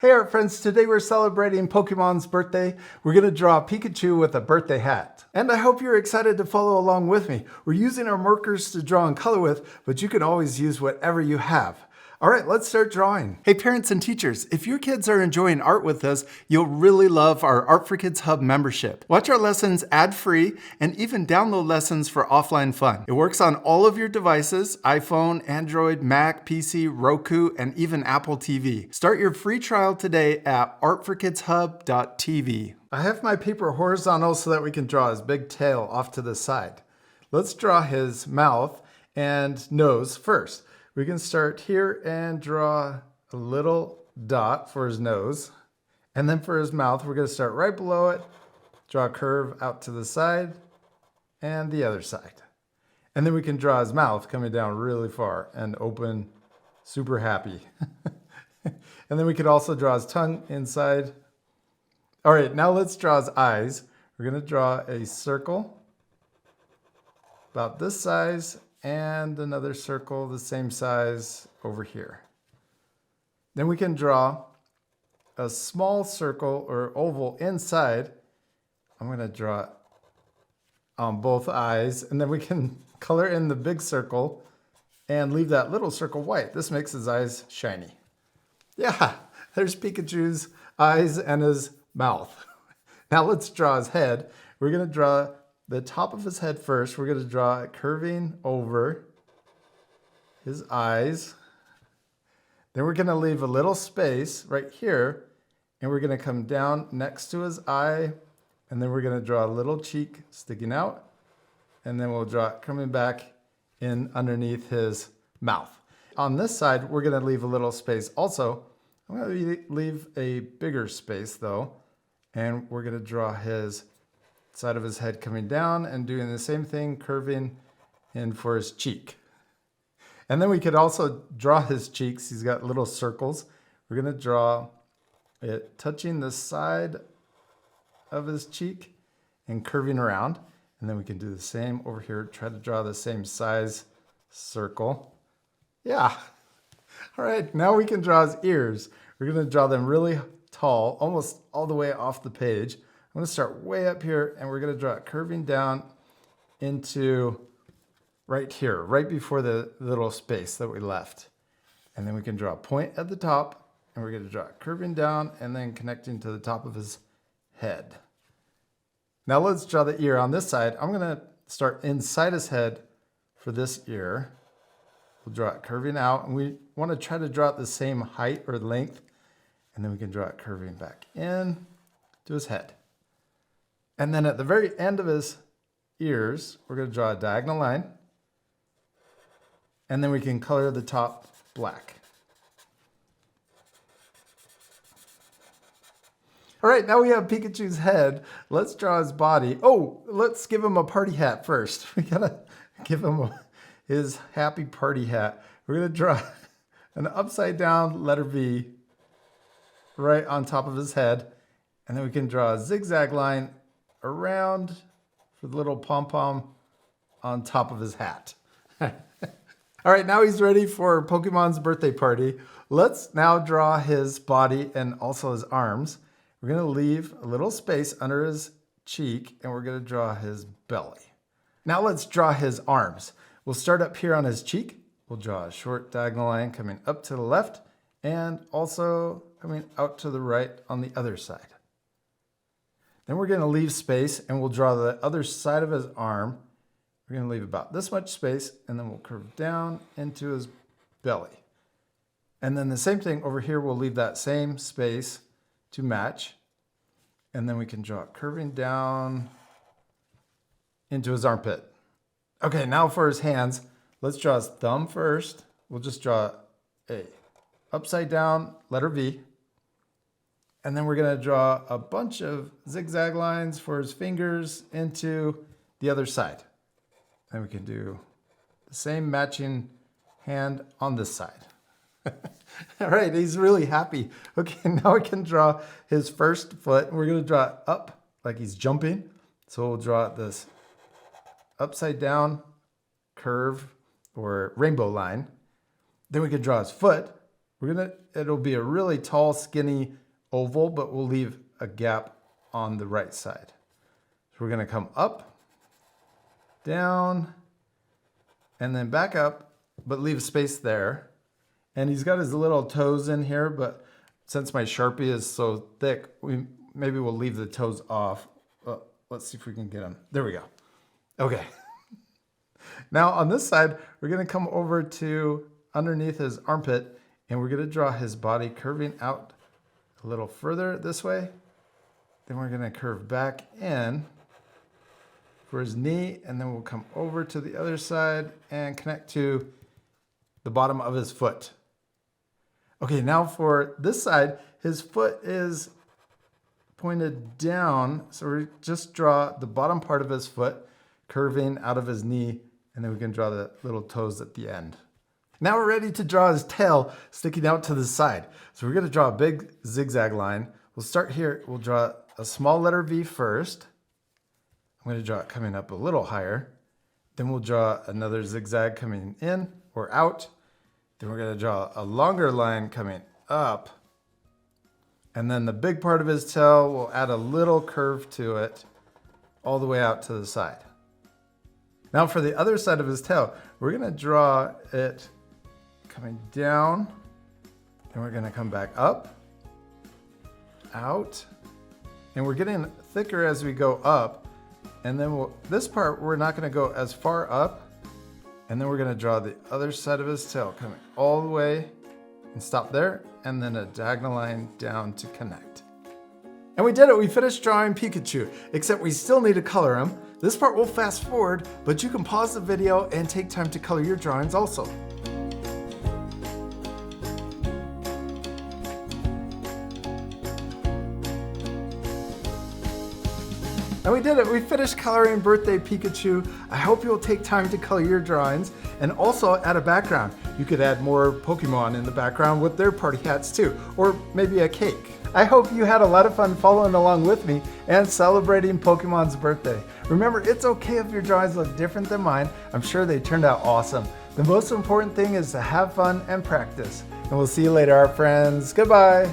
Hey art friends, today we're celebrating Pokemon's birthday. We're going to draw Pikachu with a birthday hat. And I hope you're excited to follow along with me. We're using our markers to draw and color with, but you can always use whatever you have. All right, let's start drawing. Hey parents and teachers, if your kids are enjoying art with us, you'll really love our Art for Kids Hub membership. Watch our lessons ad-free and even download lessons for offline fun. It works on all of your devices, iPhone, Android, Mac, PC, Roku, and even Apple TV. Start your free trial today at artforkidshub.tv. I have my paper horizontal so that we can draw his big tail off to the side. Let's draw his mouth and nose first. We can start here and draw a little dot for his nose. And then for his mouth, we're going to start right below it, draw a curve out to the side and the other side. And then we can draw his mouth coming down really far and open, super happy. And then we could also draw his tongue inside. All right, now let's draw his eyes. We're going to draw a circle about this size and another circle the same size over here. Then we can draw a small circle or oval inside. I'm going to draw it on both eyes, and then we can color in the big circle and leave that little circle white. This makes his eyes shiny. Yeah, there's Pikachu's eyes and his mouth. Now let's draw his head. We're going to draw the top of his head first. We're going to draw it curving over his eyes. Then we're going to leave a little space right here, and we're going to come down next to his eye, and then we're going to draw a little cheek sticking out, and then we'll draw it coming back in underneath his mouth. On this side, we're going to leave a little space also. I'm going to leave a bigger space though, and we're going to draw his side of his head coming down and doing the same thing, curving in for his cheek. And then we could also draw his cheeks. He's got little circles. We're going to draw it touching the side of his cheek and curving around. And then we can do the same over here. Try to draw the same size circle. Yeah. All right, now we can draw his ears. We're going to draw them really tall, almost all the way off the page. I'm going to start way up here, and we're going to draw it curving down into right here, right before the little space that we left. And then we can draw a point at the top, and we're going to draw it curving down and then connecting to the top of his head. Now let's draw the ear on this side. I'm going to start inside his head for this ear. We'll draw it curving out, and we want to try to draw it the same height or length, and then we can draw it curving back in to his head. And then at the very end of his ears, we're going to draw a diagonal line. And then we can color the top black. All right, now we have Pikachu's head. Let's draw his body. Oh, let's give him a party hat first. We got to give him his happy party hat. We're going to draw an upside down letter V right on top of his head. And then we can draw a zigzag line around for the little pom-pom on top of his hat. All right, now he's ready for Pokemon's birthday party. Let's now draw his body and also his arms. We're going to leave a little space under his cheek, and we're going to draw his belly. Now let's draw his arms. We'll start up here on his cheek. We'll draw a short diagonal line coming up to the left and also coming out to the right on the other side. Then we're going to leave space, and we'll draw the other side of his arm. We're going to leave about this much space, and then we'll curve down into his belly. And then the same thing over here, we'll leave that same space to match. And then we can draw it curving down into his armpit. Okay, now for his hands, let's draw his thumb first. We'll just draw a upside down letter V. And then we're going to draw a bunch of zigzag lines for his fingers into the other side. And we can do the same matching hand on this side. All right, he's really happy. Okay, now we can draw his first foot. We're going to draw it up like he's jumping. So we'll draw this upside down curve or rainbow line. Then we can draw his foot. It'll be a really tall, skinny oval, but we'll leave a gap on the right side. So we're gonna come up, down, and then back up, but leave space there. And he's got his little toes in here, but since my Sharpie is so thick, maybe we'll leave the toes off. Let's see if we can get them. There we go. Okay. Now on this side, we're gonna come over to underneath his armpit, and we're gonna draw his body curving out a little further this way. Then we're gonna curve back in for his knee, and then we'll come over to the other side and connect to the bottom of his foot. Okay, now for this side, his foot is pointed down, so we just draw the bottom part of his foot curving out of his knee, and then we can draw the little toes at the end. Now we're ready to draw his tail sticking out to the side. So we're gonna draw a big zigzag line. We'll start here, we'll draw a small letter V first. I'm gonna draw it coming up a little higher. Then we'll draw another zigzag coming in or out. Then we're gonna draw a longer line coming up. And then the big part of his tail, we'll add a little curve to it all the way out to the side. Now for the other side of his tail, we're gonna draw it coming down, and we're gonna come back up, out, and we're getting thicker as we go up. And then this part, we're not gonna go as far up, and then we're gonna draw the other side of his tail coming all the way and stop there, and then a diagonal line down to connect. And we did it, we finished drawing Pikachu, except we still need to color him. This part will fast forward, but you can pause the video and take time to color your drawings also. And we did it, we finished coloring Birthday Pikachu. I hope you'll take time to color your drawings and also add a background. You could add more Pokemon in the background with their party hats too, or maybe a cake. I hope you had a lot of fun following along with me and celebrating Pokemon's birthday. Remember, it's okay if your drawings look different than mine. I'm sure they turned out awesome. The most important thing is to have fun and practice. And we'll see you later, our friends. Goodbye.